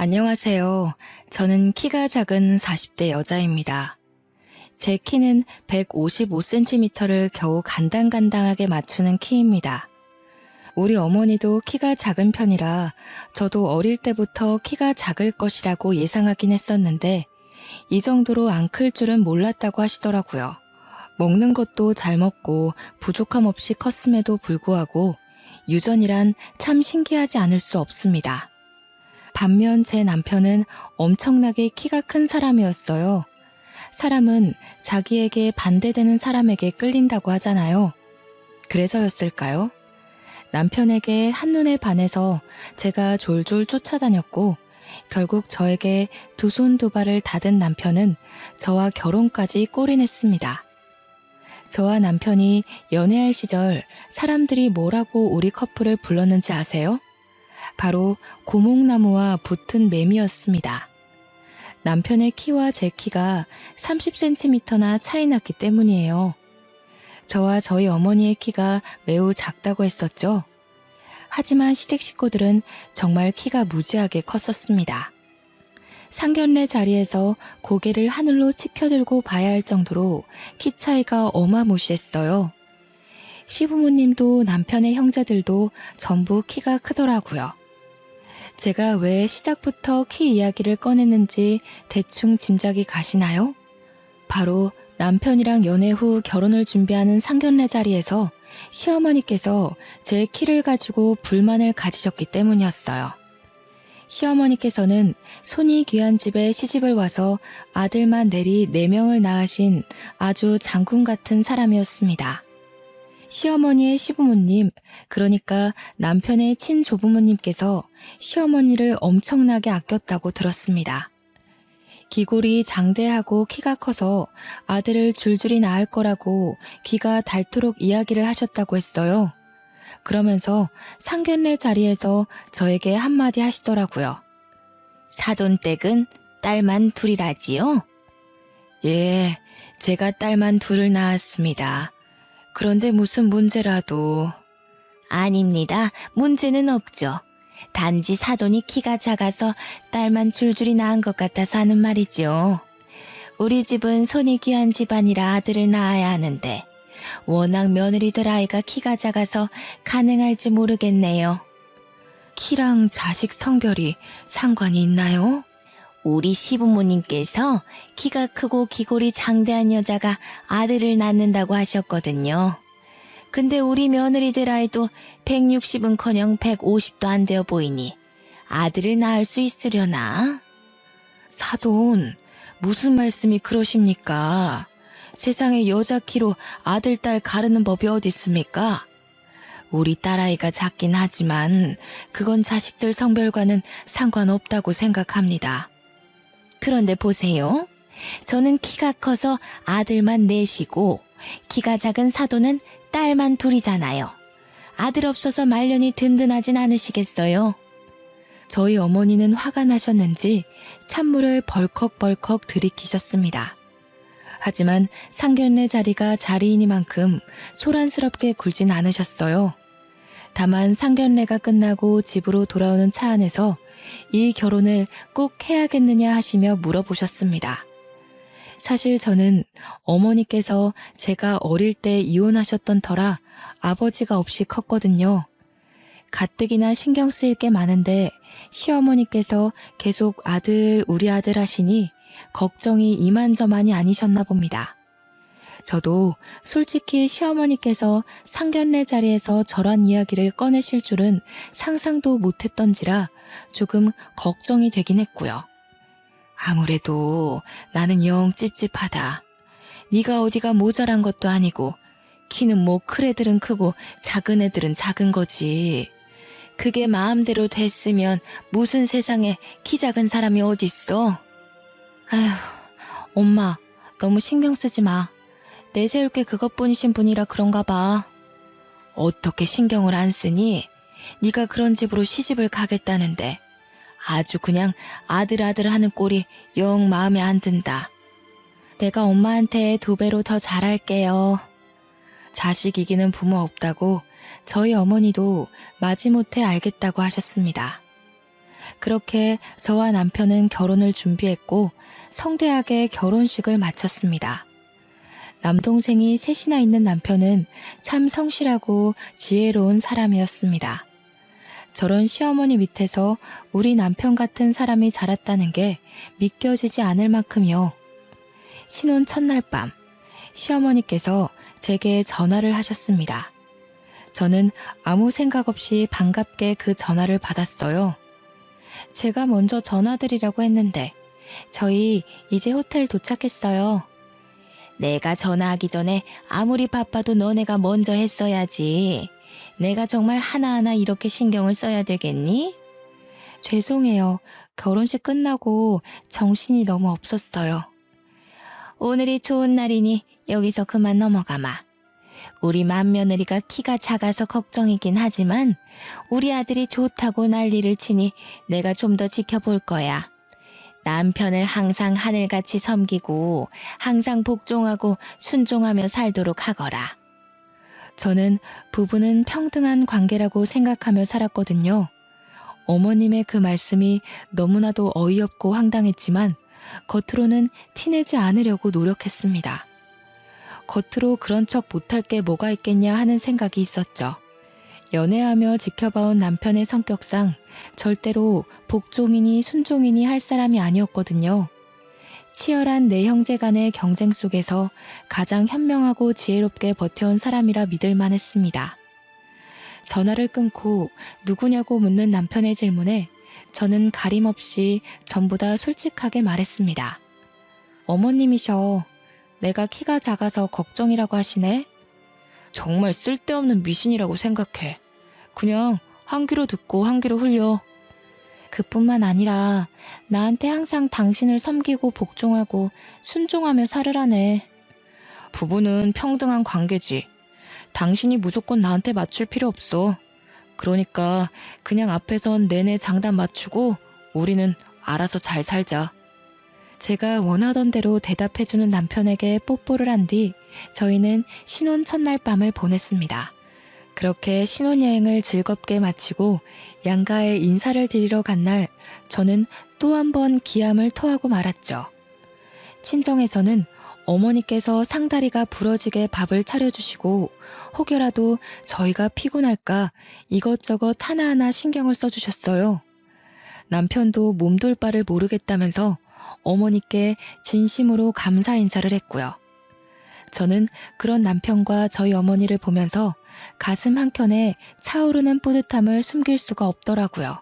안녕하세요. 저는 키가 작은 40대 여자입니다. 제 키는 155cm를 겨우 간당간당하게 맞추는 키입니다. 우리 어머니도 키가 작은 편이라 저도 어릴 때부터 키가 작을 것이라고 예상하긴 했었는데 이 정도로 안 클 줄은 몰랐다고 하시더라고요. 먹는 것도 잘 먹고 부족함 없이 컸음에도 불구하고 유전이란 참 신기하지 않을 수 없습니다. 반면 제 남편은 엄청나게 키가 큰 사람이었어요. 사람은 자기에게 반대되는 사람에게 끌린다고 하잖아요. 그래서였을까요? 남편에게 한눈에 반해서 제가 졸졸 쫓아다녔고 결국 저에게 두 손 두 발을 닫은 남편은 저와 결혼까지 골인했습니다. 저와 남편이 연애할 시절 사람들이 뭐라고 우리 커플을 불렀는지 아세요? 바로 고목나무와 붙은 매미였습니다. 남편의 키와 제 키가 30cm나 차이 났기 때문이에요. 저와 저희 어머니의 키가 매우 작다고 했었죠. 하지만 시댁 식구들은 정말 키가 무지하게 컸었습니다. 상견례 자리에서 고개를 하늘로 치켜들고 봐야 할 정도로 키 차이가 어마무시했어요. 시부모님도 남편의 형제들도 전부 키가 크더라고요. 제가 왜 시작부터 키 이야기를 꺼냈는지 대충 짐작이 가시나요? 바로 남편이랑 연애 후 결혼을 준비하는 상견례 자리에서 시어머니께서 제 키를 가지고 불만을 가지셨기 때문이었어요. 시어머니께서는 손이 귀한 집에 시집을 와서 아들만 내리 4명을 낳으신 아주 장군 같은 사람이었습니다. 시어머니의 시부모님, 그러니까 남편의 친조부모님께서 시어머니를 엄청나게 아꼈다고 들었습니다. 기골이 장대하고 키가 커서 아들을 줄줄이 낳을 거라고 귀가 닳도록 이야기를 하셨다고 했어요. 그러면서 상견례 자리에서 저에게 한마디 하시더라고요. 사돈댁은 딸만 둘이라지요? 예, 제가 딸만 둘을 낳았습니다. 그런데 무슨 문제라도. 아닙니다. 문제는 없죠. 단지 사돈이 키가 작아서 딸만 줄줄이 낳은 것 같아서 하는 말이죠. 우리 집은 손이 귀한 집안이라 아들을 낳아야 하는데 워낙 며느리들 아이가 키가 작아서 가능할지 모르겠네요. 키랑 자식 성별이 상관이 있나요? 우리 시부모님께서 키가 크고 기골이 장대한 여자가 아들을 낳는다고 하셨거든요. 근데 우리 며느리들 아이도 160은커녕 150도 안 되어 보이니 아들을 낳을 수 있으려나? 사돈, 무슨 말씀이 그러십니까? 세상에 여자 키로 아들, 딸 가르는 법이 어디 있습니까? 우리 딸아이가 작긴 하지만 그건 자식들 성별과는 상관없다고 생각합니다. 그런데 보세요. 저는 키가 커서 아들만 넷이고 키가 작은 사돈은 딸만 둘이잖아요. 아들 없어서 말년이 든든하진 않으시겠어요? 저희 어머니는 화가 나셨는지 찬물을 벌컥벌컥 들이키셨습니다. 하지만 상견례 자리가 자리이니만큼 소란스럽게 굴진 않으셨어요. 다만 상견례가 끝나고 집으로 돌아오는 차 안에서 이 결혼을 꼭 해야겠느냐 하시며 물어보셨습니다. 사실 저는 어머니께서 제가 어릴 때 이혼하셨던 터라 아버지가 없이 컸거든요. 가뜩이나 신경 쓰일 게 많은데 시어머니께서 계속 아들, 우리 아들 하시니 걱정이 이만저만이 아니셨나 봅니다. 저도 솔직히 시어머니께서 상견례 자리에서 저런 이야기를 꺼내실 줄은 상상도 못했던지라 조금 걱정이 되긴 했고요. 아무래도 나는 영 찝찝하다. 네가 어디가 모자란 것도 아니고 키는 뭐 큰 애들은 크고 작은 애들은 작은 거지. 그게 마음대로 됐으면 무슨 세상에 키 작은 사람이 어딨어? 아휴, 엄마 너무 신경 쓰지 마. 내세울 게 그것뿐이신 분이라 그런가 봐. 어떻게 신경을 안 쓰니? 네가 그런 집으로 시집을 가겠다는데 아주 그냥 아들 하는 꼴이 영 마음에 안 든다. 내가 엄마한테 2배로 더 잘할게요. 자식 이기는 부모 없다고 저희 어머니도 마지못해 알겠다고 하셨습니다. 그렇게 저와 남편은 결혼을 준비했고 성대하게 결혼식을 마쳤습니다. 남동생이 셋이나 있는 남편은 참 성실하고 지혜로운 사람이었습니다. 저런 시어머니 밑에서 우리 남편 같은 사람이 자랐다는 게 믿겨지지 않을 만큼이요. 신혼 첫날 밤, 시어머니께서 제게 전화를 하셨습니다. 저는 아무 생각 없이 반갑게 그 전화를 받았어요. 제가 먼저 전화드리려고 했는데 저희 이제 호텔 도착했어요. 내가 전화하기 전에 아무리 바빠도 너네가 먼저 했어야지. 내가 정말 하나하나 이렇게 신경을 써야 되겠니? 죄송해요. 결혼식 끝나고 정신이 너무 없었어요. 오늘이 좋은 날이니 여기서 그만 넘어가마. 우리 맏며느리가 키가 작아서 걱정이긴 하지만 우리 아들이 좋다고 난리를 치니 내가 좀 더 지켜볼 거야. 남편을 항상 하늘같이 섬기고 항상 복종하고 순종하며 살도록 하거라. 저는 부부는 평등한 관계라고 생각하며 살았거든요. 어머님의 그 말씀이 너무나도 어이없고 황당했지만 겉으로는 티내지 않으려고 노력했습니다. 겉으로 그런 척 못할 게 뭐가 있겠냐 하는 생각이 있었죠. 연애하며 지켜봐온 남편의 성격상 절대로 복종이니 순종이니 할 사람이 아니었거든요. 치열한 네 형제 간의 경쟁 속에서 가장 현명하고 지혜롭게 버텨온 사람이라 믿을 만했습니다. 전화를 끊고 누구냐고 묻는 남편의 질문에 저는 가림없이 전부 다 솔직하게 말했습니다. 어머님이셔. 내가 키가 작아서 걱정이라고 하시네? 정말 쓸데없는 미신이라고 생각해. 그냥 한 귀로 듣고 한 귀로 흘려. 그뿐만 아니라 나한테 항상 당신을 섬기고 복종하고 순종하며 살으라네. 부부는 평등한 관계지. 당신이 무조건 나한테 맞출 필요 없어. 그러니까 그냥 앞에선 내내 장단 맞추고 우리는 알아서 잘 살자. 제가 원하던 대로 대답해주는 남편에게 뽀뽀를 한 뒤 저희는 신혼 첫날 밤을 보냈습니다. 그렇게 신혼여행을 즐겁게 마치고 양가에 인사를 드리러 간 날 저는 또 한 번 기함을 토하고 말았죠. 친정에서는 어머니께서 상다리가 부러지게 밥을 차려주시고 혹여라도 저희가 피곤할까 이것저것 하나하나 신경을 써주셨어요. 남편도 몸둘 바를 모르겠다면서 어머니께 진심으로 감사 인사를 했고요. 저는 그런 남편과 저희 어머니를 보면서 가슴 한켠에 차오르는 뿌듯함을 숨길 수가 없더라고요.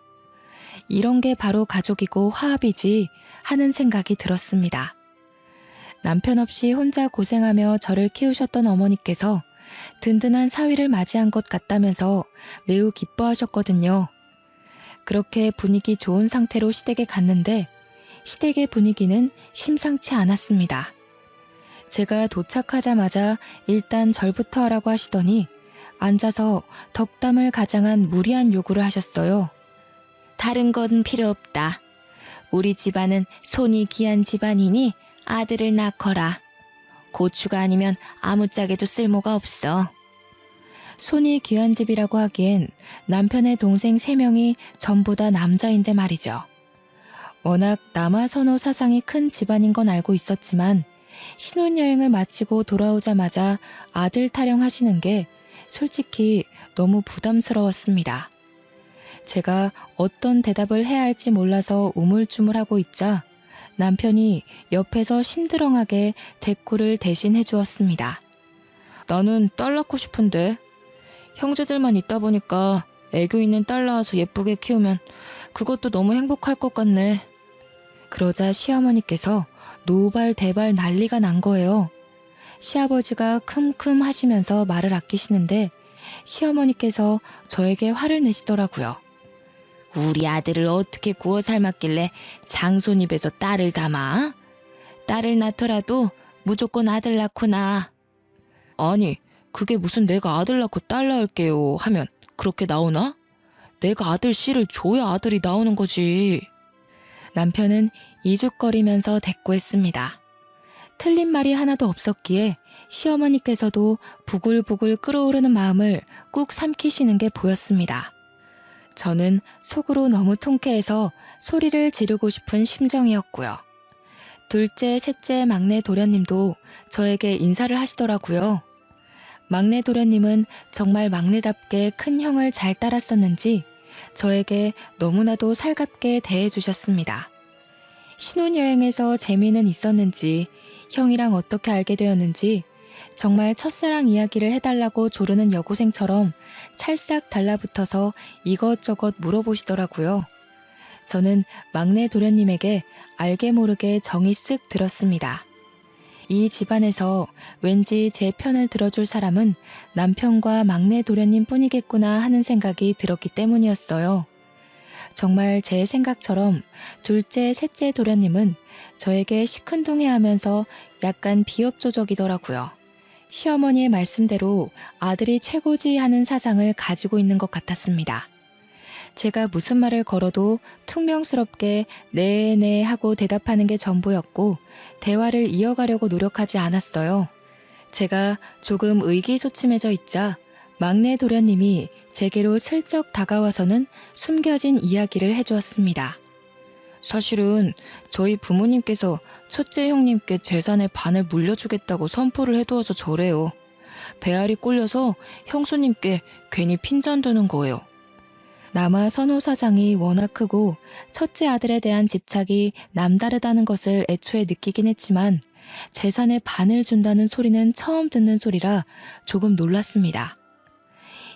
이런 게 바로 가족이고 화합이지 하는 생각이 들었습니다. 남편 없이 혼자 고생하며 저를 키우셨던 어머니께서 든든한 사위를 맞이한 것 같다면서 매우 기뻐하셨거든요. 그렇게 분위기 좋은 상태로 시댁에 갔는데 시댁의 분위기는 심상치 않았습니다. 제가 도착하자마자 일단 절부터 하라고 하시더니 앉아서 덕담을 가장한 무리한 요구를 하셨어요. 다른 건 필요 없다. 우리 집안은 손이 귀한 집안이니 아들을 낳거라. 고추가 아니면 아무짝에도 쓸모가 없어. 손이 귀한 집이라고 하기엔 남편의 동생 3명이 전부 다 남자인데 말이죠. 워낙 남아선호 사상이 큰 집안인 건 알고 있었지만 신혼여행을 마치고 돌아오자마자 아들 타령하시는 게 솔직히 너무 부담스러웠습니다. 제가 어떤 대답을 해야 할지 몰라서 우물쭈물하고 있자 남편이 옆에서 심드렁하게 대꾸를 대신 해주었습니다. 나는 딸 낳고 싶은데 형제들만 있다 보니까 애교 있는 딸 낳아서 예쁘게 키우면 그것도 너무 행복할 것 같네. 그러자 시어머니께서 노발대발 난리가 난 거예요. 시아버지가 큼큼 하시면서 말을 아끼시는데 시어머니께서 저에게 화를 내시더라고요. 우리 아들을 어떻게 구워 삶았길래 장손 입에서 딸을 담아? 딸을 낳더라도 무조건 아들 낳고 낳아. 아니, 그게 무슨 내가 아들 낳고 딸 낳을게요 하면 그렇게 나오나? 내가 아들 씨를 줘야 아들이 나오는 거지. 남편은 이죽거리면서 대꾸했습니다. 틀린 말이 하나도 없었기에 시어머니께서도 부글부글 끓어오르는 마음을 꾹 삼키시는 게 보였습니다. 저는 속으로 너무 통쾌해서 소리를 지르고 싶은 심정이었고요. 둘째, 셋째 막내 도련님도 저에게 인사를 하시더라고요. 막내 도련님은 정말 막내답게 큰 형을 잘 따랐었는지 저에게 너무나도 살갑게 대해주셨습니다. 신혼여행에서 재미는 있었는지 형이랑 어떻게 알게 되었는지 정말 첫사랑 이야기를 해달라고 조르는 여고생처럼 찰싹 달라붙어서 이것저것 물어보시더라고요. 저는 막내 도련님에게 알게 모르게 정이 쓱 들었습니다. 이 집안에서 왠지 제 편을 들어줄 사람은 남편과 막내 도련님 뿐이겠구나 하는 생각이 들었기 때문이었어요. 정말 제 생각처럼 둘째, 셋째 도련님은 저에게 시큰둥해하면서 약간 비협조적이더라고요. 시어머니의 말씀대로 아들이 최고지 하는 사상을 가지고 있는 것 같았습니다. 제가 무슨 말을 걸어도 퉁명스럽게 네네 하고 대답하는 게 전부였고 대화를 이어가려고 노력하지 않았어요. 제가 조금 의기소침해져 있자 막내 도련님이 제게로 슬쩍 다가와서는 숨겨진 이야기를 해주었습니다. 사실은 저희 부모님께서 첫째 형님께 재산의 반을 물려주겠다고 선포를 해두어서 저래요. 배알이 꼴려서 형수님께 괜히 핀잔 드는 거예요. 남아 선호 사상이 워낙 크고 첫째 아들에 대한 집착이 남다르다는 것을 애초에 느끼긴 했지만 재산의 반을 준다는 소리는 처음 듣는 소리라 조금 놀랐습니다.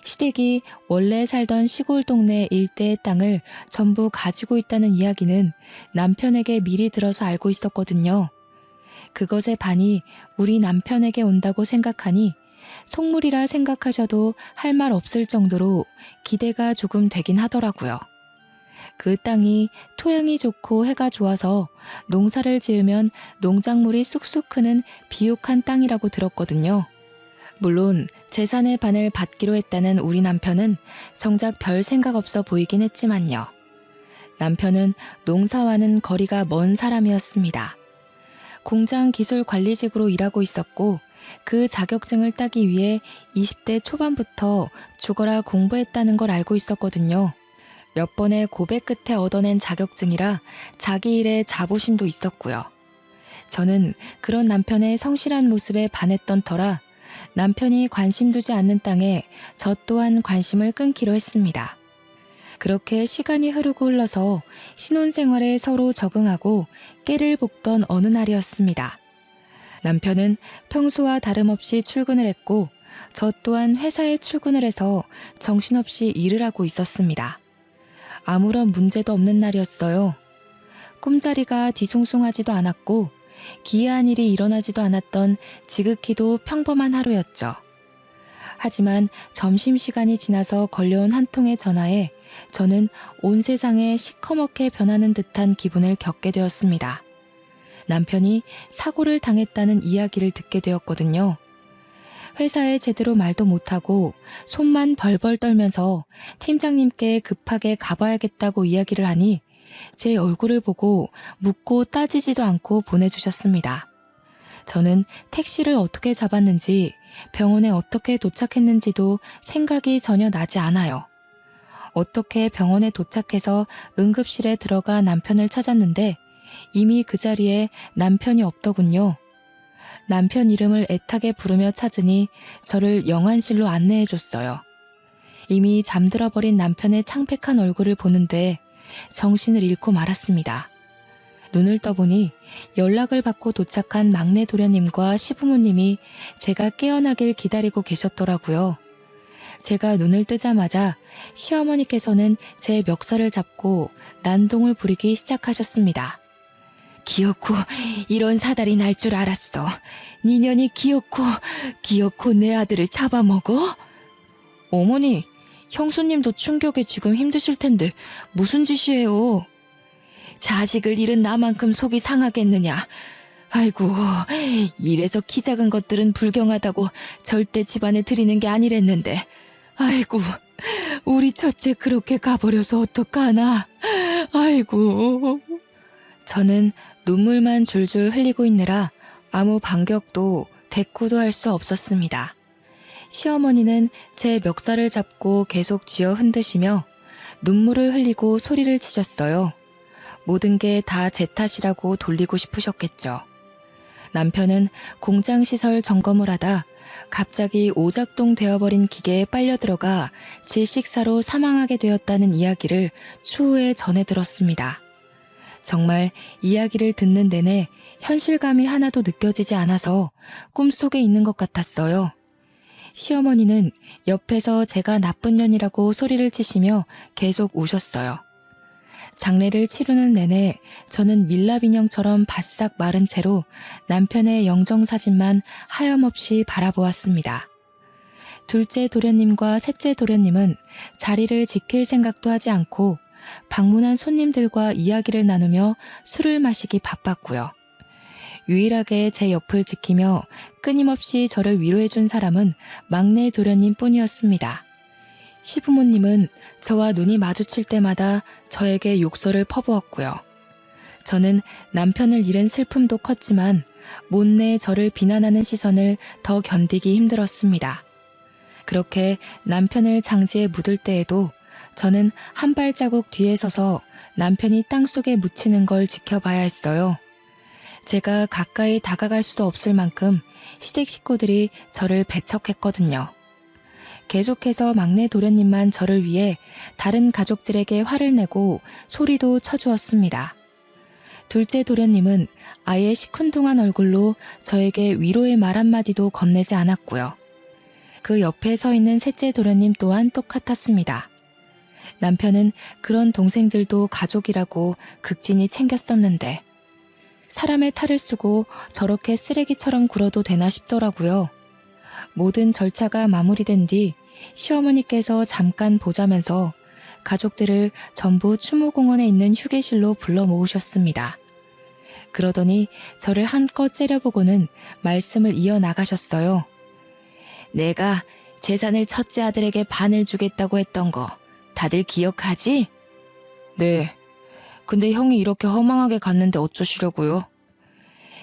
시댁이 원래 살던 시골 동네 일대의 땅을 전부 가지고 있다는 이야기는 남편에게 미리 들어서 알고 있었거든요. 그것의 반이 우리 남편에게 온다고 생각하니 속물이라 생각하셔도 할 말 없을 정도로 기대가 조금 되긴 하더라고요. 그 땅이 토양이 좋고 해가 좋아서 농사를 지으면 농작물이 쑥쑥 크는 비옥한 땅이라고 들었거든요. 물론 재산의 반을 받기로 했다는 우리 남편은 정작 별 생각 없어 보이긴 했지만요. 남편은 농사와는 거리가 먼 사람이었습니다. 공장 기술 관리직으로 일하고 있었고 그 자격증을 따기 위해 20대 초반부터 죽어라 공부했다는 걸 알고 있었거든요. 몇 번의 고백 끝에 얻어낸 자격증이라 자기 일에 자부심도 있었고요. 저는 그런 남편의 성실한 모습에 반했던 터라 남편이 관심 두지 않는 땅에 저 또한 관심을 끊기로 했습니다. 그렇게 시간이 흐르고 흘러서 신혼생활에 서로 적응하고 깨를 볶던 어느 날이었습니다. 남편은 평소와 다름없이 출근을 했고 저 또한 회사에 출근을 해서 정신없이 일을 하고 있었습니다. 아무런 문제도 없는 날이었어요. 꿈자리가 뒤숭숭하지도 않았고 기이한 일이 일어나지도 않았던 지극히도 평범한 하루였죠. 하지만 점심시간이 지나서 걸려온 한 통의 전화에 저는 온 세상에 시커멓게 변하는 듯한 기분을 겪게 되었습니다. 남편이 사고를 당했다는 이야기를 듣게 되었거든요. 회사에 제대로 말도 못하고 손만 벌벌 떨면서 팀장님께 급하게 가봐야겠다고 이야기를 하니 제 얼굴을 보고 묻고 따지지도 않고 보내주셨습니다. 저는 택시를 어떻게 잡았는지 병원에 어떻게 도착했는지도 생각이 전혀 나지 않아요. 어떻게 병원에 도착해서 응급실에 들어가 남편을 찾았는데 이미 그 자리에 남편이 없더군요. 남편 이름을 애타게 부르며 찾으니 저를 영안실로 안내해줬어요. 이미 잠들어버린 남편의 창백한 얼굴을 보는데 정신을 잃고 말았습니다. 눈을 떠보니 연락을 받고 도착한 막내 도련님과 시부모님이 제가 깨어나길 기다리고 계셨더라고요. 제가 눈을 뜨자마자 시어머니께서는 제 멱살을 잡고 난동을 부리기 시작하셨습니다. 기어코 이런 사달이 날 줄 알았어. 니년이 기어코 내 아들을 잡아먹어? 어머니, 형수님도 충격에 지금 힘드실 텐데 무슨 짓이에요? 자식을 잃은 나만큼 속이 상하겠느냐. 아이고, 이래서 키 작은 것들은 불경하다고 절대 집안에 들이는 게 아니랬는데. 아이고, 우리 첫째 그렇게 가버려서 어떡하나. 아이고. 저는 눈물만 줄줄 흘리고 있느라 아무 반격도 대꾸도 할 수 없었습니다. 시어머니는 제 멱살을 잡고 계속 쥐어 흔드시며 눈물을 흘리고 소리를 치셨어요. 모든 게 다 제 탓이라고 돌리고 싶으셨겠죠. 남편은 공장 시설 점검을 하다 갑자기 오작동 되어버린 기계에 빨려 들어가 질식사로 사망하게 되었다는 이야기를 추후에 전해 들었습니다. 정말 이야기를 듣는 내내 현실감이 하나도 느껴지지 않아서 꿈속에 있는 것 같았어요. 시어머니는 옆에서 제가 나쁜 년이라고 소리를 치시며 계속 우셨어요. 장례를 치르는 내내 저는 밀랍 인형처럼 바싹 마른 채로 남편의 영정사진만 하염없이 바라보았습니다. 둘째 도련님과 셋째 도련님은 자리를 지킬 생각도 하지 않고 방문한 손님들과 이야기를 나누며 술을 마시기 바빴고요. 유일하게 제 옆을 지키며 끊임없이 저를 위로해준 사람은 막내 도련님 뿐이었습니다. 시부모님은 저와 눈이 마주칠 때마다 저에게 욕설을 퍼부었고요. 저는 남편을 잃은 슬픔도 컸지만 못내 저를 비난하는 시선을 더 견디기 힘들었습니다. 그렇게 남편을 장지에 묻을 때에도 저는 한 발자국 뒤에 서서 남편이 땅속에 묻히는 걸 지켜봐야 했어요. 제가 가까이 다가갈 수도 없을 만큼 시댁 식구들이 저를 배척했거든요. 계속해서 막내 도련님만 저를 위해 다른 가족들에게 화를 내고 소리도 쳐주었습니다. 둘째 도련님은 아예 시큰둥한 얼굴로 저에게 위로의 말 한마디도 건네지 않았고요. 그 옆에 서 있는 셋째 도련님 또한 똑같았습니다. 남편은 그런 동생들도 가족이라고 극진히 챙겼었는데 사람의 탈을 쓰고 저렇게 쓰레기처럼 굴어도 되나 싶더라고요. 모든 절차가 마무리된 뒤 시어머니께서 잠깐 보자면서 가족들을 전부 추모공원에 있는 휴게실로 불러 모으셨습니다. 그러더니 저를 한껏 째려보고는 말씀을 이어나가셨어요. 내가 재산을 첫째 아들에게 반을 주겠다고 했던 거 다들 기억하지? 네. 근데 형이 이렇게 허망하게 갔는데 어쩌시려고요?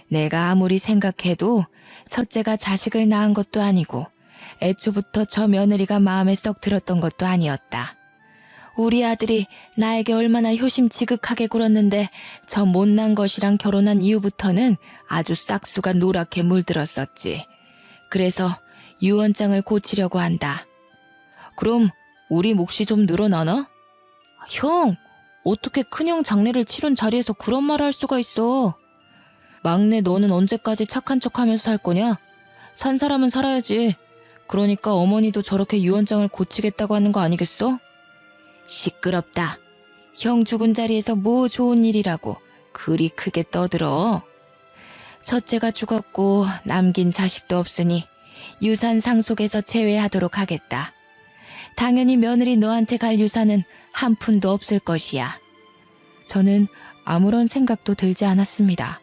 내가 아무리 생각해도 첫째가 자식을 낳은 것도 아니고 애초부터 저 며느리가 마음에 썩 들었던 것도 아니었다. 우리 아들이 나에게 얼마나 효심 지극하게 굴었는데 저 못난 것이랑 결혼한 이후부터는 아주 싹수가 노랗게 물들었었지. 그래서 유언장을 고치려고 한다. 그럼 우리 몫이 좀 늘어나나? 형, 어떻게 큰형 장례를 치른 자리에서 그런 말을 할 수가 있어? 막내 너는 언제까지 착한 척하면서 살 거냐? 산 사람은 살아야지. 그러니까 어머니도 저렇게 유언장을 고치겠다고 하는 거 아니겠어? 시끄럽다. 형 죽은 자리에서 뭐 좋은 일이라고 그리 크게 떠들어. 첫째가 죽었고 남긴 자식도 없으니 유산 상속에서 제외하도록 하겠다. 당연히 며느리 너한테 갈 유산은 한 푼도 없을 것이야. 저는 아무런 생각도 들지 않았습니다.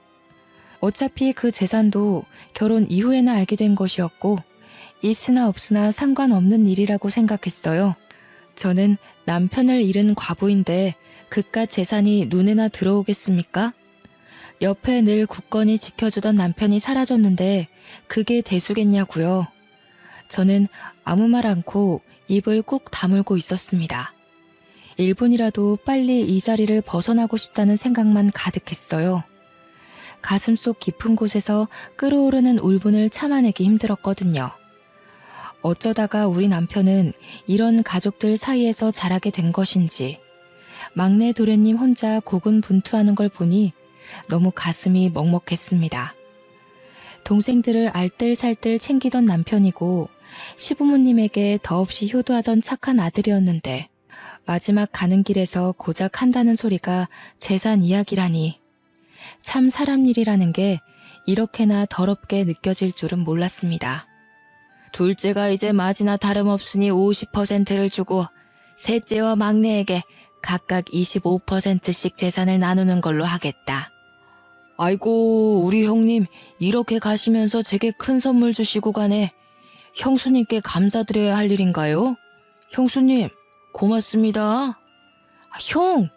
어차피 그 재산도 결혼 이후에나 알게 된 것이었고 있으나 없으나 상관없는 일이라고 생각했어요. 저는 남편을 잃은 과부인데 그깟 재산이 눈에나 들어오겠습니까? 옆에 늘 굳건히 지켜주던 남편이 사라졌는데 그게 대수겠냐고요. 저는 아무 말 않고 입을 꾹 다물고 있었습니다. 1분이라도 빨리 이 자리를 벗어나고 싶다는 생각만 가득했어요. 가슴속 깊은 곳에서 끓어오르는 울분을 참아내기 힘들었거든요. 어쩌다가 우리 남편은 이런 가족들 사이에서 자라게 된 것인지 막내 도련님 혼자 고군분투하는 걸 보니 너무 가슴이 먹먹했습니다. 동생들을 알뜰살뜰 챙기던 남편이고 시부모님에게 더없이 효도하던 착한 아들이었는데 마지막 가는 길에서 고작 한다는 소리가 재산 이야기라니. 참 사람 일이라는 게 이렇게나 더럽게 느껴질 줄은 몰랐습니다. 둘째가 이제 마지나 다름없으니 50%를 주고 셋째와 막내에게 각각 25%씩 재산을 나누는 걸로 하겠다. 아이고, 우리 형님 이렇게 가시면서 제게 큰 선물 주시고 가네. 형수님께 감사드려야 할 일인가요? 형수님, 고맙습니다. 형!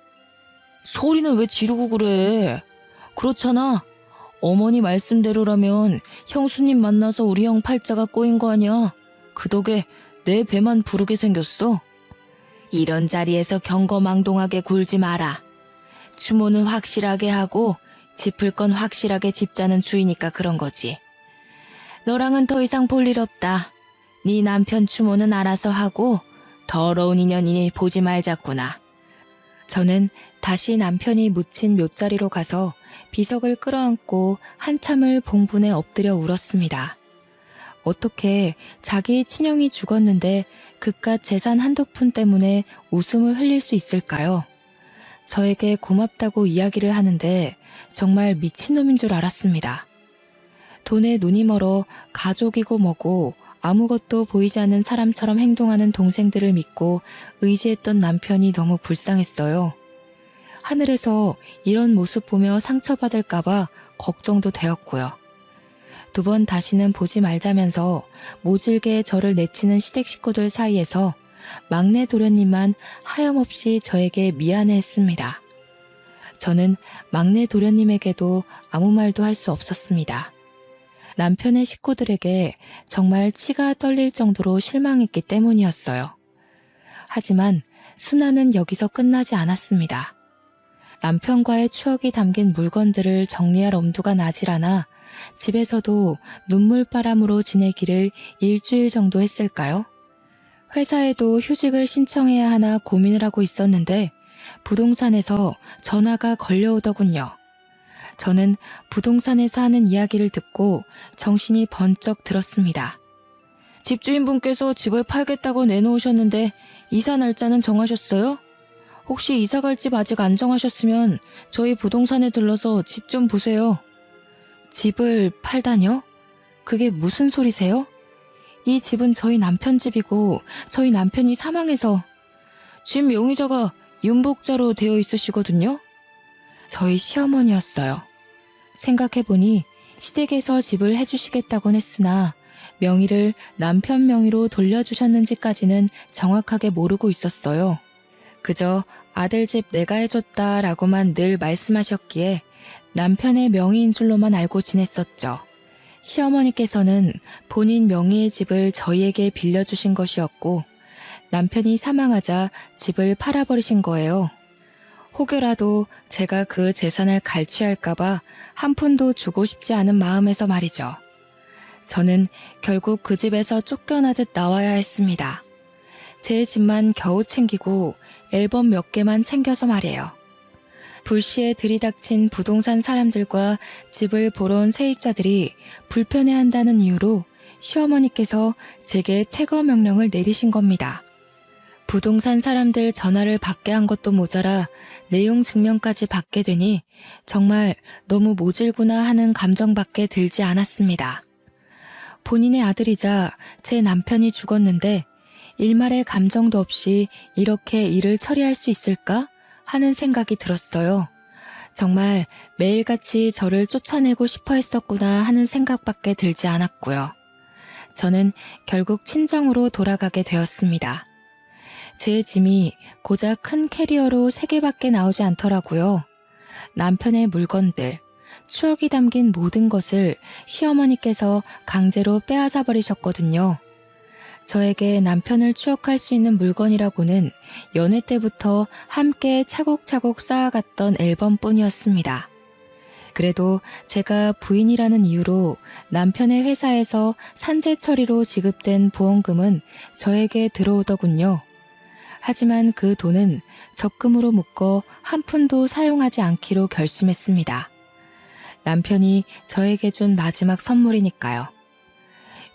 소리는 왜 지르고 그래? 그렇잖아. 어머니 말씀대로라면 형수님 만나서 우리 형 팔자가 꼬인 거 아니야. 그 덕에 내 배만 부르게 생겼어. 이런 자리에서 경거망동하게 굴지 마라. 추모는 확실하게 하고 짚을 건 확실하게 짚자는 주의니까 그런 거지. 너랑은 더 이상 볼 일 없다. 네 남편 추모는 알아서 하고 더러운 인연이니 보지 말자꾸나. 저는 다시 남편이 묻힌 묫자리로 가서 비석을 끌어안고 한참을 봉분에 엎드려 울었습니다. 어떻게 자기 친형이 죽었는데 그깟 재산 한두 푼 때문에 웃음을 흘릴 수 있을까요? 저에게 고맙다고 이야기를 하는데 정말 미친놈인 줄 알았습니다. 돈에 눈이 멀어 가족이고 뭐고 아무것도 보이지 않는 사람처럼 행동하는 동생들을 믿고 의지했던 남편이 너무 불쌍했어요. 하늘에서 이런 모습 보며 상처받을까봐 걱정도 되었고요. 2번 다시는 보지 말자면서 모질게 저를 내치는 시댁 식구들 사이에서 막내 도련님만 하염없이 저에게 미안해했습니다. 저는 막내 도련님에게도 아무 말도 할 수 없었습니다. 남편의 식구들에게 정말 치가 떨릴 정도로 실망했기 때문이었어요. 하지만 순환은 여기서 끝나지 않았습니다. 남편과의 추억이 담긴 물건들을 정리할 엄두가 나질 않아 집에서도 눈물바람으로 지내기를 일주일 정도 했을까요? 회사에도 휴직을 신청해야 하나 고민을 하고 있었는데 부동산에서 전화가 걸려오더군요. 저는 부동산에서 하는 이야기를 듣고 정신이 번쩍 들었습니다. 집주인분께서 집을 팔겠다고 내놓으셨는데 이사 날짜는 정하셨어요? 혹시 이사 갈 집 아직 안 정하셨으면 저희 부동산에 들러서 집 좀 보세요. 집을 팔다뇨? 그게 무슨 소리세요? 이 집은 저희 남편 집이고 저희 남편이 사망해서 집 용의자가 윤복자로 되어 있으시거든요? 저희 시어머니였어요. 생각해보니 시댁에서 집을 해주시겠다곤 했으나 명의를 남편 명의로 돌려주셨는지까지는 정확하게 모르고 있었어요. 그저 아들 집 내가 해줬다라고만 늘 말씀하셨기에 남편의 명의인 줄로만 알고 지냈었죠. 시어머니께서는 본인 명의의 집을 저희에게 빌려주신 것이었고 남편이 사망하자 집을 팔아버리신 거예요. 혹여라도 제가 그 재산을 갈취할까봐 한 푼도 주고 싶지 않은 마음에서 말이죠. 저는 결국 그 집에서 쫓겨나듯 나와야 했습니다. 제 집만 겨우 챙기고 앨범 몇 개만 챙겨서 말이에요. 불시에 들이닥친 부동산 사람들과 집을 보러 온 세입자들이 불편해한다는 이유로 시어머니께서 제게 퇴거 명령을 내리신 겁니다. 부동산 사람들 전화를 받게 한 것도 모자라 내용 증명까지 받게 되니 정말 너무 모질구나 하는 감정밖에 들지 않았습니다. 본인의 아들이자 제 남편이 죽었는데 일말의 감정도 없이 이렇게 일을 처리할 수 있을까 하는 생각이 들었어요. 정말 매일같이 저를 쫓아내고 싶어 했었구나 하는 생각밖에 들지 않았고요. 저는 결국 친정으로 돌아가게 되었습니다. 제 짐이 고작 큰 캐리어로 3개밖에 나오지 않더라고요. 남편의 물건들, 추억이 담긴 모든 것을 시어머니께서 강제로 빼앗아 버리셨거든요. 저에게 남편을 추억할 수 있는 물건이라고는 연애 때부터 함께 차곡차곡 쌓아갔던 앨범뿐이었습니다. 그래도 제가 부인이라는 이유로 남편의 회사에서 산재 처리로 지급된 보험금은 저에게 들어오더군요. 하지만 그 돈은 적금으로 묶어 한 푼도 사용하지 않기로 결심했습니다. 남편이 저에게 준 마지막 선물이니까요.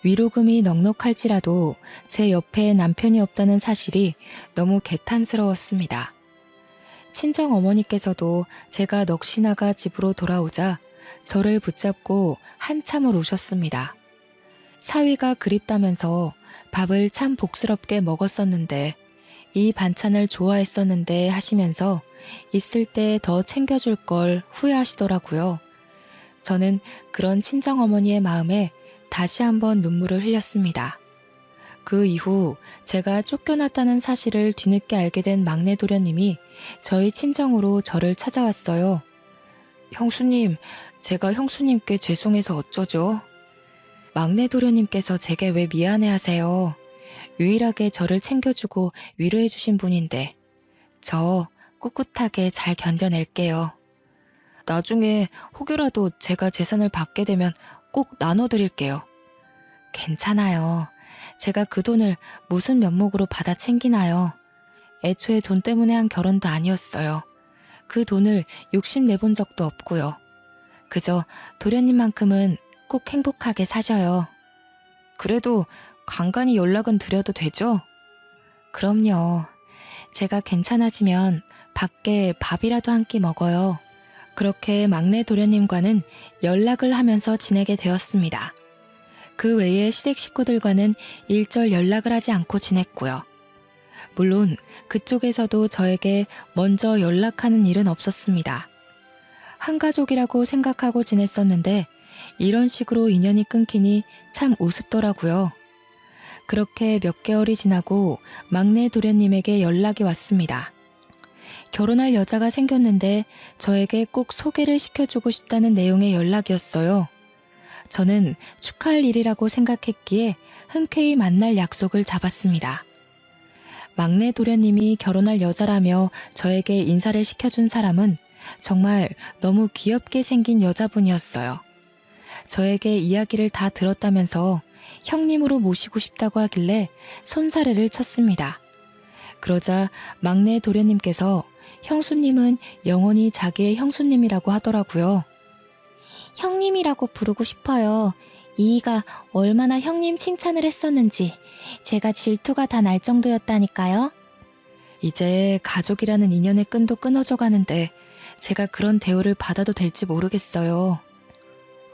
위로금이 넉넉할지라도 제 옆에 남편이 없다는 사실이 너무 개탄스러웠습니다. 친정 어머니께서도 제가 넋이 나가 집으로 돌아오자 저를 붙잡고 한참을 우셨습니다. 사위가 그립다면서 밥을 참 복스럽게 먹었었는데 이 반찬을 좋아했었는데 하시면서 있을 때 더 챙겨줄 걸 후회하시더라고요. 저는 그런 친정어머니의 마음에 다시 한번 눈물을 흘렸습니다. 그 이후 제가 쫓겨났다는 사실을 뒤늦게 알게 된 막내 도련님이 저희 친정으로 저를 찾아왔어요. 형수님, 제가 형수님께 죄송해서 어쩌죠? 막내 도련님께서 제게 왜 미안해하세요? 유일하게 저를 챙겨주고 위로해주신 분인데 저 꿋꿋하게 잘 견뎌낼게요. 나중에 혹여라도 제가 재산을 받게 되면 꼭 나눠드릴게요. 괜찮아요. 제가 그 돈을 무슨 면목으로 받아 챙기나요? 애초에 돈 때문에 한 결혼도 아니었어요. 그 돈을 욕심내본 적도 없고요. 그저 도련님만큼은 꼭 행복하게 사셔요. 그래도 간간히 연락은 드려도 되죠? 그럼요. 제가 괜찮아지면 밖에 밥이라도 한 끼 먹어요. 그렇게 막내 도련님과는 연락을 하면서 지내게 되었습니다. 그 외에 시댁 식구들과는 일절 연락을 하지 않고 지냈고요. 물론 그쪽에서도 저에게 먼저 연락하는 일은 없었습니다. 한 가족이라고 생각하고 지냈었는데 이런 식으로 인연이 끊기니 참 우습더라고요. 그렇게 몇 개월이 지나고 막내 도련님에게 연락이 왔습니다. 결혼할 여자가 생겼는데 저에게 꼭 소개를 시켜주고 싶다는 내용의 연락이었어요. 저는 축하할 일이라고 생각했기에 흔쾌히 만날 약속을 잡았습니다. 막내 도련님이 결혼할 여자라며 저에게 인사를 시켜준 사람은 정말 너무 귀엽게 생긴 여자분이었어요. 저에게 이야기를 다 들었다면서 형님으로 모시고 싶다고 하길래 손사래를 쳤습니다. 그러자 막내 도련님께서 형수님은 영원히 자기의 형수님이라고 하더라고요. 형님이라고 부르고 싶어요. 이이가 얼마나 형님 칭찬을 했었는지 제가 질투가 다 날 정도였다니까요. 이제 가족이라는 인연의 끈도 끊어져 가는데 제가 그런 대우를 받아도 될지 모르겠어요.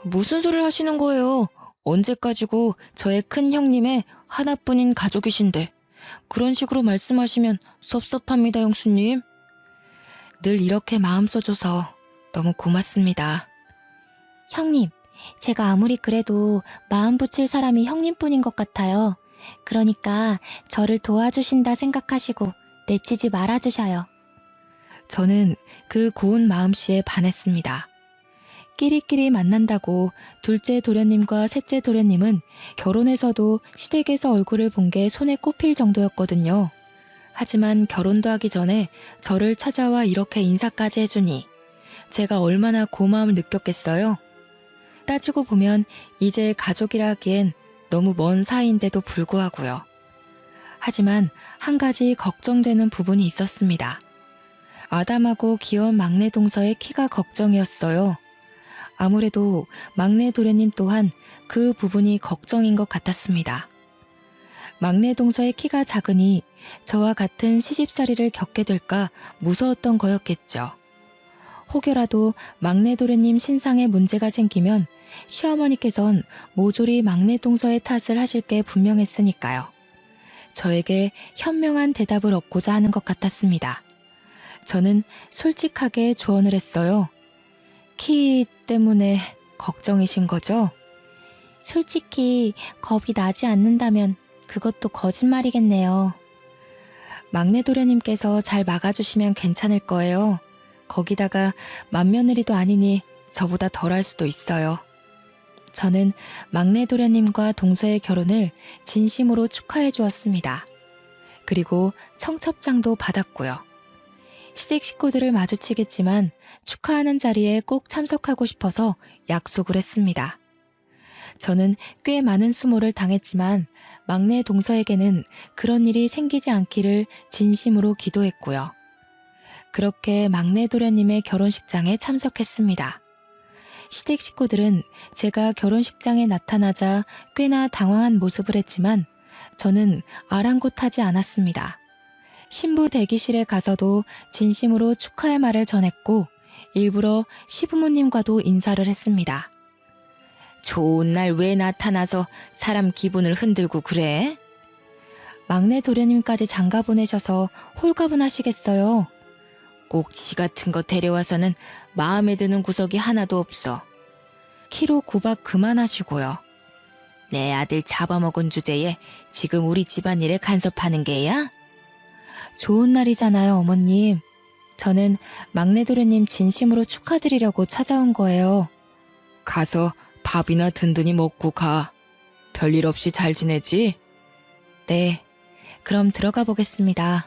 무슨 소리를 하시는 거예요? 언제까지고 저의 큰 형님의 하나뿐인 가족이신데 그런 식으로 말씀하시면 섭섭합니다, 형수님. 늘 이렇게 마음 써줘서 너무 고맙습니다. 형님, 제가 아무리 그래도 마음 붙일 사람이 형님뿐인 것 같아요. 그러니까 저를 도와주신다 생각하시고 내치지 말아주셔요. 저는 그 고운 마음씨에 반했습니다. 끼리끼리 만난다고 둘째 도련님과 셋째 도련님은 결혼해서도 시댁에서 얼굴을 본 게 손에 꼽힐 정도였거든요. 하지만 결혼도 하기 전에 저를 찾아와 이렇게 인사까지 해주니 제가 얼마나 고마움을 느꼈겠어요? 따지고 보면 이제 가족이라 하기엔 너무 먼 사이인데도 불구하고요. 하지만 한 가지 걱정되는 부분이 있었습니다. 아담하고 귀여운 막내 동서의 키가 걱정이었어요. 아무래도 막내 도련님 또한 그 부분이 걱정인 것 같았습니다. 막내 동서의 키가 작으니 저와 같은 시집살이를 겪게 될까 무서웠던 거였겠죠. 혹여라도 막내 도련님 신상에 문제가 생기면 시어머니께선 모조리 막내 동서의 탓을 하실 게 분명했으니까요. 저에게 현명한 대답을 얻고자 하는 것 같았습니다. 저는 솔직하게 조언을 했어요. 키 때문에 걱정이신 거죠? 솔직히 겁이 나지 않는다면 그것도 거짓말이겠네요. 막내 도련님께서 잘 막아주시면 괜찮을 거예요. 거기다가 맏며느리도 아니니 저보다 덜할 수도 있어요. 저는 막내 도련님과 동서의 결혼을 진심으로 축하해 주었습니다. 그리고 청첩장도 받았고요. 시댁 식구들을 마주치겠지만 축하하는 자리에 꼭 참석하고 싶어서 약속을 했습니다. 저는 꽤 많은 수모를 당했지만 막내 동서에게는 그런 일이 생기지 않기를 진심으로 기도했고요. 그렇게 막내 도련님의 결혼식장에 참석했습니다. 시댁 식구들은 제가 결혼식장에 나타나자 꽤나 당황한 모습을 했지만 저는 아랑곳하지 않았습니다. 신부 대기실에 가서도 진심으로 축하의 말을 전했고 일부러 시부모님과도 인사를 했습니다. 좋은 날 왜 나타나서 사람 기분을 흔들고 그래? 막내 도련님까지 장가 보내셔서 홀가분하시겠어요. 꼭 지 같은 거 데려와서는 마음에 드는 구석이 하나도 없어. 키로 구박 그만하시고요. 내 아들 잡아먹은 주제에 지금 우리 집안일에 간섭하는 게야? 좋은 날이잖아요, 어머님. 저는 막내 도련님 진심으로 축하드리려고 찾아온 거예요. 가서 밥이나 든든히 먹고 가. 별일 없이 잘 지내지? 네, 그럼 들어가 보겠습니다.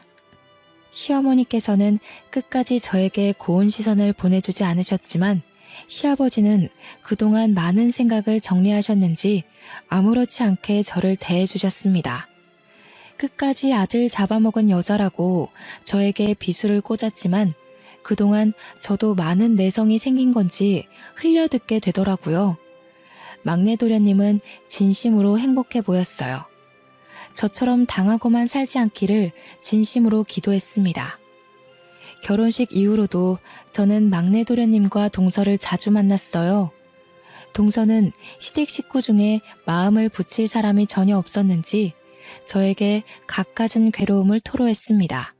시어머니께서는 끝까지 저에게 고운 시선을 보내주지 않으셨지만 시아버지는 그동안 많은 생각을 정리하셨는지 아무렇지 않게 저를 대해주셨습니다. 끝까지 아들 잡아먹은 여자라고 저에게 비수를 꽂았지만 그동안 저도 많은 내성이 생긴 건지 흘려듣게 되더라고요. 막내 도련님은 진심으로 행복해 보였어요. 저처럼 당하고만 살지 않기를 진심으로 기도했습니다. 결혼식 이후로도 저는 막내 도련님과 동서를 자주 만났어요. 동서는 시댁 식구 중에 마음을 붙일 사람이 전혀 없었는지 저에게 갖가진 괴로움을 토로했습니다.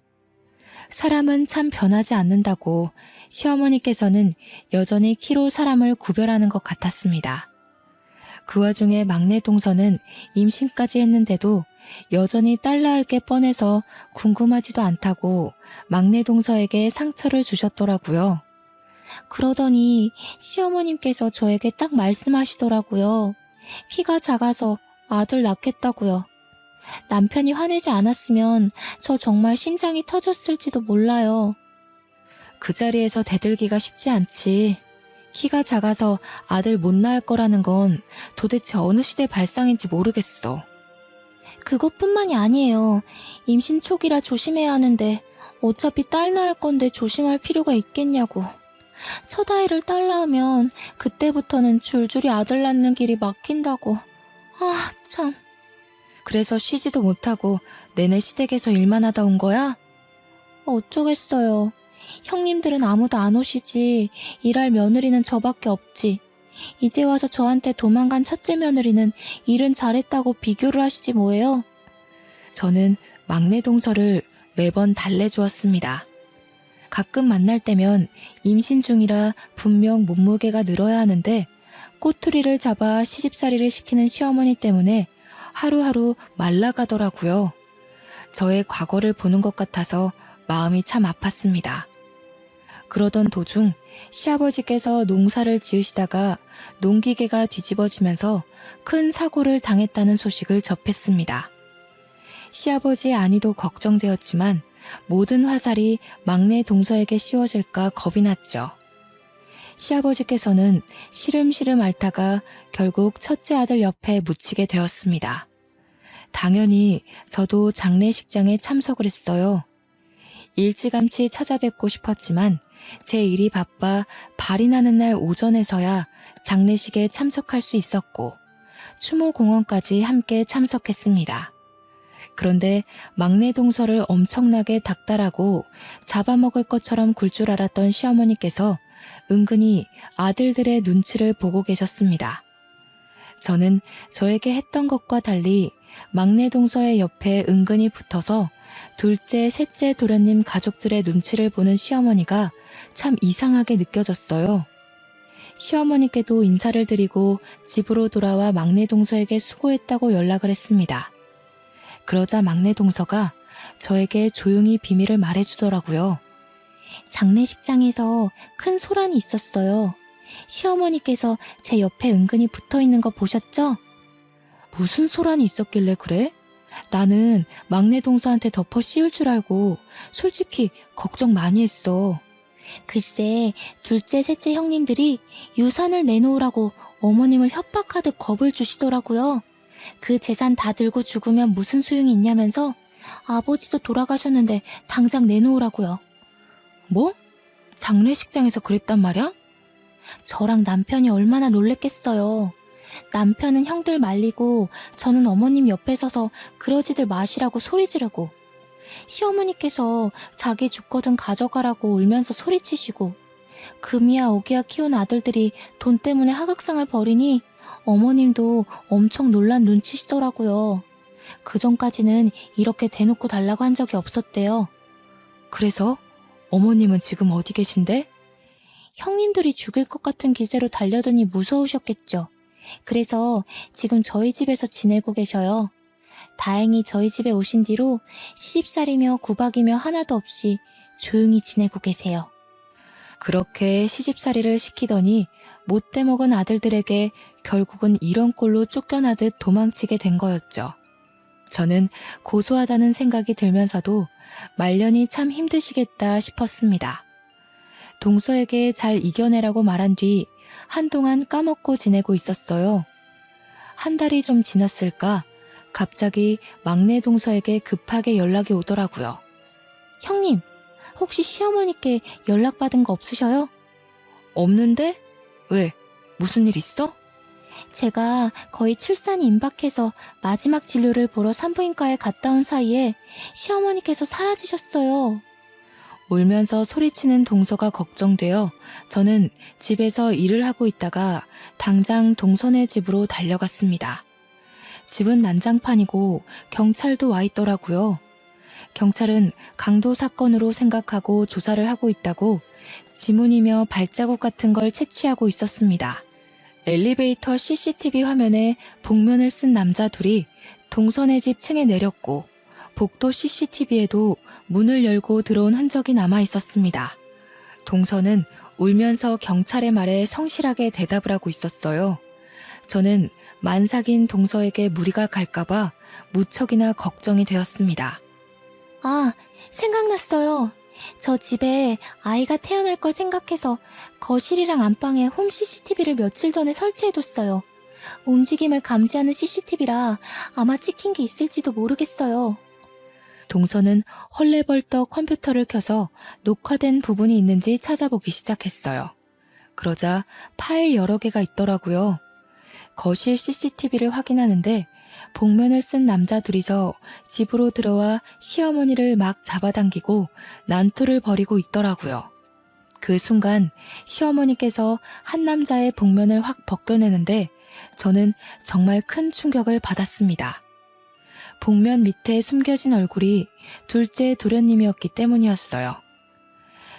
사람은 참 변하지 않는다고 시어머니께서는 여전히 키로 사람을 구별하는 것 같았습니다. 그 와중에 막내 동서는 임신까지 했는데도 여전히 딸 낳을 게 뻔해서 궁금하지도 않다고 막내 동서에게 상처를 주셨더라고요. 그러더니 시어머님께서 저에게 딱 말씀하시더라고요. 키가 작아서 아들 낳겠다고요. 남편이 화내지 않았으면 저 정말 심장이 터졌을지도 몰라요. 그 자리에서 대들기가 쉽지 않지. 키가 작아서 아들 못 낳을 거라는 건 도대체 어느 시대 발상인지 모르겠어. 그것뿐만이 아니에요. 임신 초기라 조심해야 하는데 어차피 딸 낳을 건데 조심할 필요가 있겠냐고. 첫 아이를 딸 낳으면 그때부터는 줄줄이 아들 낳는 길이 막힌다고. 아, 참. 그래서 쉬지도 못하고 내내 시댁에서 일만 하다 온 거야? 어쩌겠어요. 형님들은 아무도 안 오시지. 일할 며느리는 저밖에 없지. 이제 와서 저한테 도망간 첫째 며느리는 일은 잘했다고 비교를 하시지 뭐예요. 저는 막내 동서를 매번 달래주었습니다. 가끔 만날 때면 임신 중이라 분명 몸무게가 늘어야 하는데 꼬투리를 잡아 시집살이를 시키는 시어머니 때문에 하루하루 말라가더라고요. 저의 과거를 보는 것 같아서 마음이 참 아팠습니다. 그러던 도중 시아버지께서 농사를 지으시다가 농기계가 뒤집어지면서 큰 사고를 당했다는 소식을 접했습니다. 시아버지의 안위도 걱정되었지만 모든 화살이 막내 동서에게 씌워질까 겁이 났죠. 시아버지께서는 시름시름 앓다가 결국 첫째 아들 옆에 묻히게 되었습니다. 당연히 저도 장례식장에 참석을 했어요. 일찌감치 찾아뵙고 싶었지만 제 일이 바빠 발이 나는 날 오전에서야 장례식에 참석할 수 있었고 추모공원까지 함께 참석했습니다. 그런데 막내 동서를 엄청나게 닥달하고 잡아먹을 것처럼 굴 줄 알았던 시어머니께서 은근히 아들들의 눈치를 보고 계셨습니다. 저는 저에게 했던 것과 달리 막내 동서의 옆에 은근히 붙어서 둘째, 셋째 도련님 가족들의 눈치를 보는 시어머니가 참 이상하게 느껴졌어요. 시어머니께도 인사를 드리고 집으로 돌아와 막내 동서에게 수고했다고 연락을 했습니다. 그러자 막내 동서가 저에게 조용히 비밀을 말해주더라고요. 장례식장에서 큰 소란이 있었어요. 시어머니께서 제 옆에 은근히 붙어있는 거 보셨죠? 무슨 소란이 있었길래 그래? 나는 막내 동서한테 덮어 씌울 줄 알고 솔직히 걱정 많이 했어. 글쎄, 둘째, 셋째 형님들이 유산을 내놓으라고 어머님을 협박하듯 겁을 주시더라고요. 그 재산 다 들고 죽으면 무슨 소용이 있냐면서 아버지도 돌아가셨는데 당장 내놓으라고요. 뭐? 장례식장에서 그랬단 말이야? 저랑 남편이 얼마나 놀랬겠어요. 남편은 형들 말리고 저는 어머님 옆에 서서 그러지들 마시라고 소리 지르고 시어머니께서 자기 죽거든 가져가라고 울면서 소리치시고 금이야 오기야 키운 아들들이 돈 때문에 하극상을 벌이니 어머님도 엄청 놀란 눈치시더라고요. 그전까지는 이렇게 대놓고 달라고 한 적이 없었대요. 그래서 어머님은 지금 어디 계신데? 형님들이 죽일 것 같은 기세로 달려드니 무서우셨겠죠. 그래서 지금 저희 집에서 지내고 계셔요. 다행히 저희 집에 오신 뒤로 시집살이며 구박이며 하나도 없이 조용히 지내고 계세요. 그렇게 시집살이를 시키더니 못돼 먹은 아들들에게 결국은 이런 꼴로 쫓겨나듯 도망치게 된 거였죠. 저는 고소하다는 생각이 들면서도 말년이 참 힘드시겠다 싶었습니다. 동서에게 잘 이겨내라고 말한 뒤 한동안 까먹고 지내고 있었어요. 한 달이 좀 지났을까 갑자기 막내 동서에게 급하게 연락이 오더라고요. 형님, 혹시 시어머니께 연락받은 거 없으셔요? 없는데? 왜? 무슨 일 있어? 제가 거의 출산이 임박해서 마지막 진료를 보러 산부인과에 갔다 온 사이에 시어머니께서 사라지셨어요. 울면서 소리치는 동서가 걱정되어 저는 집에서 일을 하고 있다가 당장 동서네 집으로 달려갔습니다. 집은 난장판이고 경찰도 와 있더라고요. 경찰은 강도 사건으로 생각하고 조사를 하고 있다고 지문이며 발자국 같은 걸 채취하고 있었습니다. 엘리베이터 CCTV 화면에 복면을 쓴 남자 둘이 동서네 집 층에 내렸고 복도 CCTV에도 문을 열고 들어온 흔적이 남아 있었습니다. 동서는 울면서 경찰의 말에 성실하게 대답을 하고 있었어요. 저는 만삭인 동서에게 무리가 갈까봐 무척이나 걱정이 되었습니다. 아, 생각났어요. 저 집에 아이가 태어날 걸 생각해서 거실이랑 안방에 홈 CCTV를 며칠 전에 설치해뒀어요. 움직임을 감지하는 CCTV라 아마 찍힌 게 있을지도 모르겠어요. 동서는 헐레벌떡 컴퓨터를 켜서 녹화된 부분이 있는지 찾아보기 시작했어요. 그러자 파일 여러 개가 있더라고요. 거실 CCTV를 확인하는데 복면을 쓴 남자 둘이서 집으로 들어와 시어머니를 막 잡아당기고 난투를 벌이고 있더라고요. 그 순간 시어머니께서 한 남자의 복면을 확 벗겨내는데 저는 정말 큰 충격을 받았습니다. 복면 밑에 숨겨진 얼굴이 둘째 도련님이었기 때문이었어요.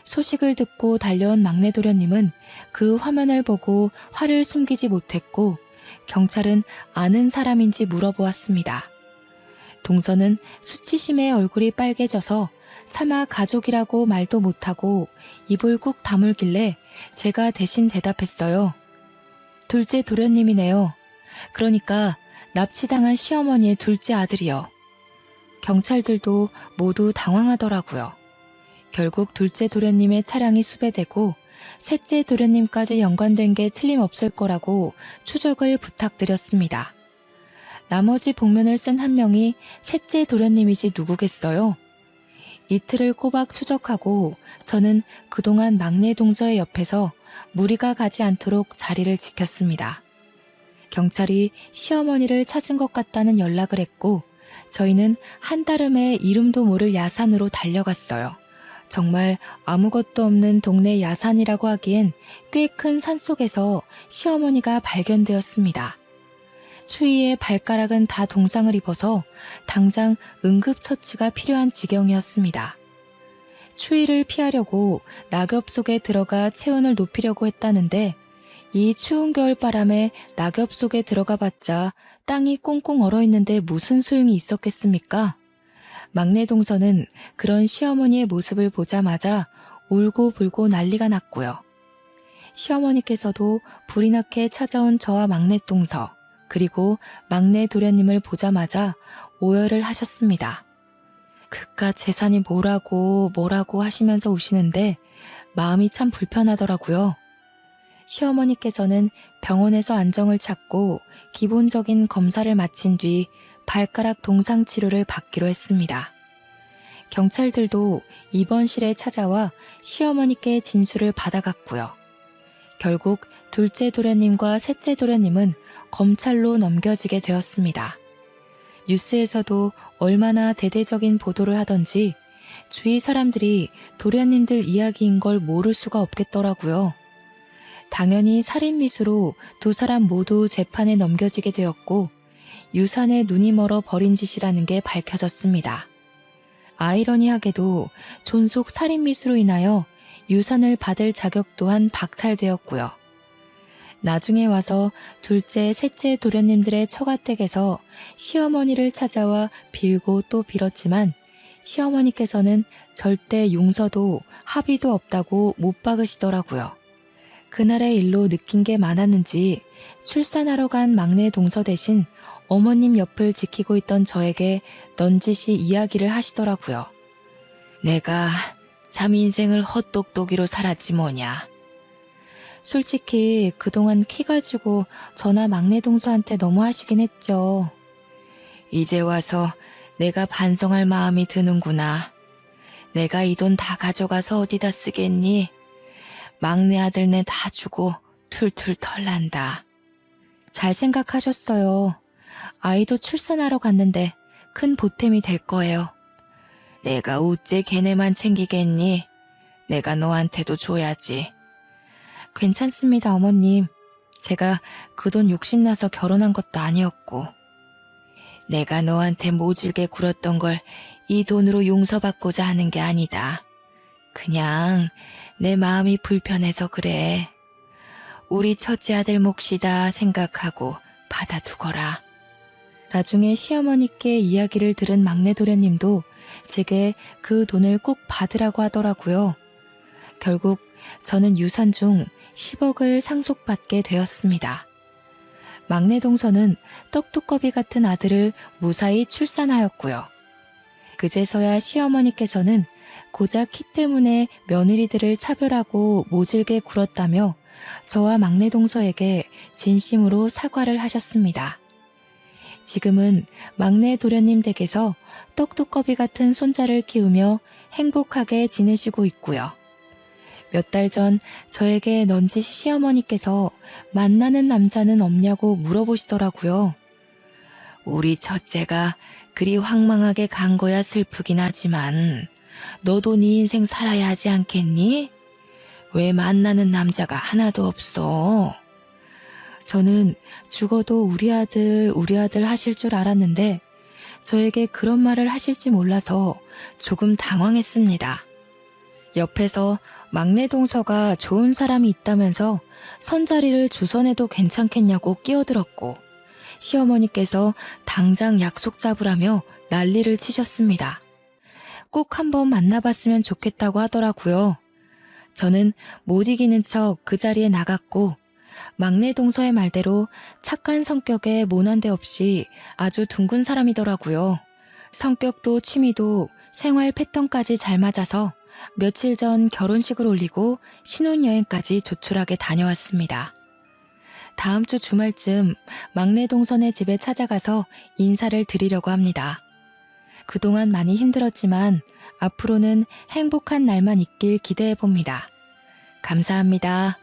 소식을 듣고 달려온 막내 도련님은 그 화면을 보고 화를 숨기지 못했고 경찰은 아는 사람인지 물어보았습니다. 동서는 수치심에 얼굴이 빨개져서 차마 가족이라고 말도 못하고 입을 꾹 다물길래 제가 대신 대답했어요. 둘째 도련님이네요. 그러니까 납치당한 시어머니의 둘째 아들이요. 경찰들도 모두 당황하더라고요. 결국 둘째 도련님의 차량이 수배되고 셋째 도련님까지 연관된 게 틀림없을 거라고 추적을 부탁드렸습니다. 나머지 복면을 쓴 한 명이 셋째 도련님이지 누구겠어요? 이틀을 꼬박 추적하고 저는 그동안 막내 동서의 옆에서 무리가 가지 않도록 자리를 지켰습니다. 경찰이 시어머니를 찾은 것 같다는 연락을 했고 저희는 한달음에 이름도 모를 야산으로 달려갔어요. 정말 아무것도 없는 동네 야산이라고 하기엔 꽤 큰 산속에서 시어머니가 발견되었습니다. 추위에 발가락은 다 동상을 입어서 당장 응급처치가 필요한 지경이었습니다. 추위를 피하려고 낙엽 속에 들어가 체온을 높이려고 했다는데 이 추운 겨울바람에 낙엽 속에 들어가 봤자 땅이 꽁꽁 얼어있는데 무슨 소용이 있었겠습니까? 막내 동서는 그런 시어머니의 모습을 보자마자 울고불고 난리가 났고요. 시어머니께서도 불이 나게 찾아온 저와 막내 동서 그리고 막내 도련님을 보자마자 오열을 하셨습니다. 그깟 재산이 뭐라고 하시면서 우시는데 마음이 참 불편하더라고요. 시어머니께서는 병원에서 안정을 찾고 기본적인 검사를 마친 뒤 발가락 동상 치료를 받기로 했습니다. 경찰들도 입원실에 찾아와 시어머니께 진술을 받아갔고요. 결국 둘째 도련님과 셋째 도련님은 검찰로 넘겨지게 되었습니다. 뉴스에서도 얼마나 대대적인 보도를 하던지 주위 사람들이 도련님들 이야기인 걸 모를 수가 없겠더라고요. 당연히 살인미수로 두 사람 모두 재판에 넘겨지게 되었고 유산에 눈이 멀어 버린 짓이라는 게 밝혀졌습니다. 아이러니하게도 존속 살인미수로 인하여 유산을 받을 자격 또한 박탈되었고요. 나중에 와서 둘째, 셋째 도련님들의 처가댁에서 시어머니를 찾아와 빌고 또 빌었지만 시어머니께서는 절대 용서도 합의도 없다고 못 박으시더라고요. 그날의 일로 느낀 게 많았는지 출산하러 간 막내 동서 대신 어머님 옆을 지키고 있던 저에게 넌지시 이야기를 하시더라고요. 내가 참 인생을 헛똑똑이로 살았지 뭐냐. 솔직히 그동안 키 가지고 저나 막내 동서한테 너무 하시긴 했죠. 이제 와서 내가 반성할 마음이 드는구나. 내가 이 돈 다 가져가서 어디다 쓰겠니? 막내 아들네 다 주고 툴툴 털난다. 잘 생각하셨어요. 아이도 출산하러 갔는데 큰 보탬이 될 거예요. 내가 우째 걔네만 챙기겠니? 내가 너한테도 줘야지. 괜찮습니다, 어머님. 제가 그 돈 욕심나서 결혼한 것도 아니었고. 내가 너한테 모질게 굴었던 걸 이 돈으로 용서받고자 하는 게 아니다. 그냥 내 마음이 불편해서 그래. 우리 첫째 아들 몫이다 생각하고 받아두거라. 나중에 시어머니께 이야기를 들은 막내 도련님도 제게 그 돈을 꼭 받으라고 하더라고요. 결국 저는 유산 중 10억을 상속받게 되었습니다. 막내 동서는 떡두꺼비 같은 아들을 무사히 출산하였고요. 그제서야 시어머니께서는 고작 키 때문에 며느리들을 차별하고 모질게 굴었다며 저와 막내 동서에게 진심으로 사과를 하셨습니다. 지금은 막내 도련님 댁에서 떡두꺼비 같은 손자를 키우며 행복하게 지내시고 있고요. 몇 달 전 저에게 넌지시 시어머니께서 만나는 남자는 없냐고 물어보시더라고요. 우리 첫째가 그리 황망하게 간 거야 슬프긴 하지만 너도 네 인생 살아야 하지 않겠니? 왜 만나는 남자가 하나도 없어? 저는 죽어도 우리 아들 하실 줄 알았는데 저에게 그런 말을 하실지 몰라서 조금 당황했습니다. 옆에서 막내 동서가 좋은 사람이 있다면서 선자리를 주선해도 괜찮겠냐고 끼어들었고 시어머니께서 당장 약속 잡으라며 난리를 치셨습니다. 꼭 한번 만나봤으면 좋겠다고 하더라고요. 저는 못 이기는 척 그 자리에 나갔고 막내 동서의 말대로 착한 성격에 모난 데 없이 아주 둥근 사람이더라고요. 성격도 취미도 생활 패턴까지 잘 맞아서 며칠 전 결혼식을 올리고 신혼여행까지 조촐하게 다녀왔습니다. 다음 주 주말쯤 막내 동서네 집에 찾아가서 인사를 드리려고 합니다. 그동안 많이 힘들었지만 앞으로는 행복한 날만 있길 기대해 봅니다. 감사합니다.